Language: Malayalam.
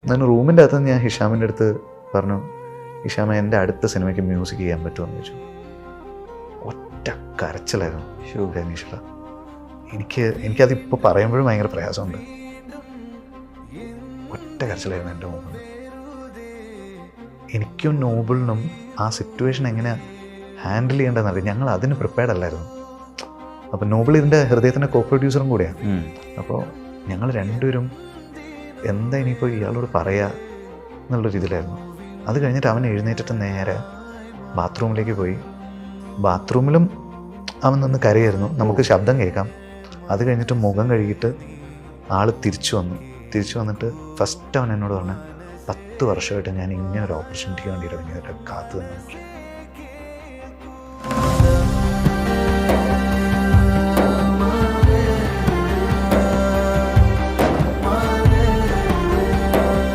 ഞാൻ റൂമിൻ്റെ അകത്ത് ഞാൻ ഹിഷാമിൻ്റെ അടുത്ത് പറഞ്ഞു, ഹിഷാമ എൻ്റെ അടുത്ത സിനിമയ്ക്ക് മ്യൂസിക് ചെയ്യാൻ പറ്റുമോ എന്ന് ചോദിച്ചു. ഒറ്റ കരച്ചിലായിരുന്നു രനീഷ. എനിക്കതിപ്പോൾ പറയുമ്പോഴും ഭയങ്കര പ്രയാസമുണ്ട്. ഒറ്റ കരച്ചിലായിരുന്നു എൻ്റെ മുമ്പിൽ. എനിക്കും നോബിളിനും ആ സിറ്റുവേഷൻ എങ്ങനെ ഹാൻഡിൽ ചെയ്യേണ്ടതെന്നറിയാം. ഞങ്ങൾ അതിന് പ്രിപ്പയർഡ് അല്ലായിരുന്നു. അപ്പോൾ നോബിൾ ഇതിൻ്റെ ഹൃദയത്തിൻ്റെ കോ പ്രൊഡ്യൂസറും കൂടിയാണ്. അപ്പോൾ ഞങ്ങൾ രണ്ടുപേരും എന്താ ഇനിയിപ്പോൾ ഇയാളോട് പറയുക എന്നുള്ള രീതിയിലായിരുന്നു. അത് കഴിഞ്ഞിട്ട് അവൻ എഴുന്നേറ്റിട്ട് നേരെ ബാത്റൂമിലേക്ക് പോയി. ബാത്റൂമിലും അവൻ നിന്ന് കരയായിരുന്നു, നമുക്ക് ശബ്ദം കേൾക്കാം. അത് കഴിഞ്ഞിട്ട് മുഖം കഴുകിയിട്ട് ആൾ തിരിച്ചു വന്നിട്ട് ഫസ്റ്റ് അവൻ എന്നോട് പറഞ്ഞു, 10 വർഷമായിട്ട് ഞാൻ ഇങ്ങനെ ഒരു ഓപ്പർച്യൂണിറ്റിക്ക് വേണ്ടിയിട്ട് കാത്തു നിന്നു.